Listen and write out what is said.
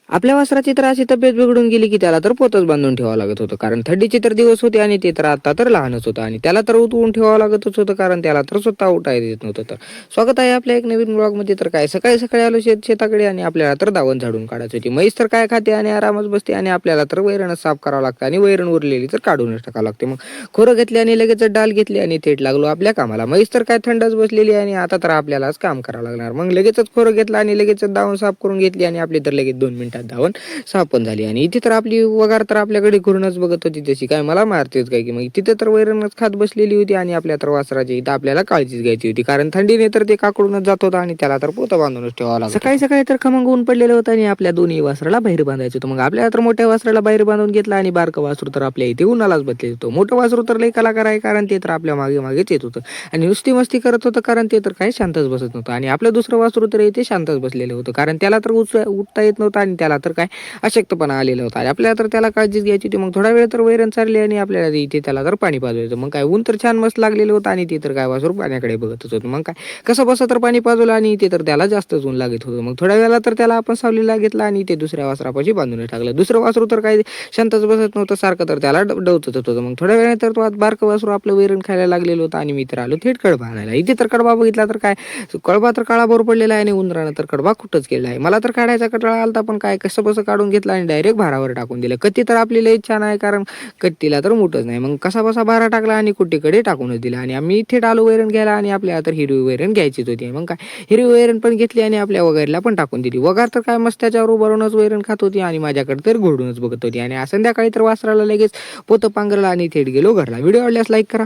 आपल्या वासराची तर अशी तब्येत बिघडून गेली की त्याला तर पोतच बांधून ठेवावं लागत होतं, कारण थंडीचे तर दिवस होते आणि ते तर आता तर लहानच होतं आणि त्याला तर उठवून ठेवावं लागतच होतं, कारण त्याला तर स्वतः उठायला येत नव्हतं. तर स्वागत आहे आपल्या एक नवीन ब्लॉगमध्ये. तर काय सकाळी सकाळी आलो शेताकडे आणि आपल्याला तर दावण झाडून काढायची होती. म्हैस तर काय खाते आणि आरामच बसते आणि आपल्याला तर वैरणच साफ करावं लागतं आणि वैरण उरलेली तर काढूनच टाकावं लागते. मग खोरं घेतले आणि लगेच डाल घेतली आणि थेट लागलो आपल्या कामाला. म्हैस तर काय थंडच बसलेली आणि आता तर आपल्यालाच काम करावं लागणार. मग लगेचच खोरं घेतलं आणि लगेच दावण साफ करून घेतली आणि आपली तर लगेच 2 मिनिटात धावून साफ पण झाली. आणि इथे तर आपली वगार तर आपल्याकडे घरूनच बघत होती, तशी काय मला मारतेच काय की. मग तिथे तर वैरणच खात बसलेली होती आणि आपल्या तर वासराची इथं आपल्याला काळजीच घ्यायची होती, कारण थंडीने तर ते काकडूनच जात होता आणि त्याला तर पोतं बांधूनच ठेवावं लागत. सकाळी सकाळी तर खमंग ऊन पडलेलं होतं आणि आपल्या दोन्ही वासराला बाहेर बांधायचं होतं. मग आपल्याला तर मोठ्या वासराला बाहेर बांधून घेतला आणि बारकं वासरू तर आपल्या इथे उन्हालाच बसलेलं होतं. मोठं वासरू तर लई कलाकार आहे, कारण ते तर आपल्या मागे मागेच येत होतं आणि नुसती मस्ती करत होतं, कारण ते तर काही शांतच बसत नव्हतं. आणि आपलं दुसरं वासरू तर इथे शांतच बसलेलं होतं, कारण त्याला तर उठता येत नव्हतं आणि त्याला तर काय अशक्तपणा आलेला होता. आणि आपल्याला तर त्याला काळजीच घ्यायची होती. मग थोडा वेळ तर वैरण चालली आणि आपल्याला इथे त्याला तर पाणी पाजवायचं. मग काय ऊन तर छान मस्त लागलेलं होतं आणि ते तर काय वासरू पाण्याकडे बघतच होतं. मग काय कसं बसं तर पाणी पाजवलं आणि इथे तर त्याला जास्तच ऊन लागत होतं. मग थोड्या वेळाला तर त्याला आपण सावलीला घेतला आणि ते दुसऱ्या वासरापाशी बांधूनच टाकलं. दुसरं वासरू तर काही शांतच बसत नव्हतं, सारखं तर त्याला डवचत होतं. मग थोड्या वेळाने तर तो बारकं वासरू आपलं वैरण खायला लागलेलं होतं आणि मी तर आलो थेट कडबा आणायला. इथे तर कडबा बघितला तर काय कळबा तर काळाभोर पडलेला आहे आणि उंदरानं तर कडबा कुठंच केला आहे. मला तर काढायचा कंटाळा आलता, पण काय कसं बसं काढून घेतला आणि डायरेक्ट भारावर टाकून दिलं. कत्ती तर आपली लई छान आहे, कारण कत्तीला तर मुठच नाही. मग कसा बसा भारा टाकला आणि कुट्टीकडे टाकूनच दिला आणि आम्ही इथे आलो वैरण घ्यायला आणि आपल्याला तर हिरवी वैरण घ्यायचीच होती. मग काय हिरवी वैरण पण घेतली आणि आपल्या वगैरेला पण टाकून दिली. वगार तर काय मस्त त्याच्यावर उभारूनच वैरण खात होती आणि माझ्याकडे तर घोडूनच बघत होती. आणि संध्याकाळी तर वासराला लगेच पोतं पांघरलं आणि थेट गेलो घरला. व्हिडिओ आवडल्यास लाईक करा.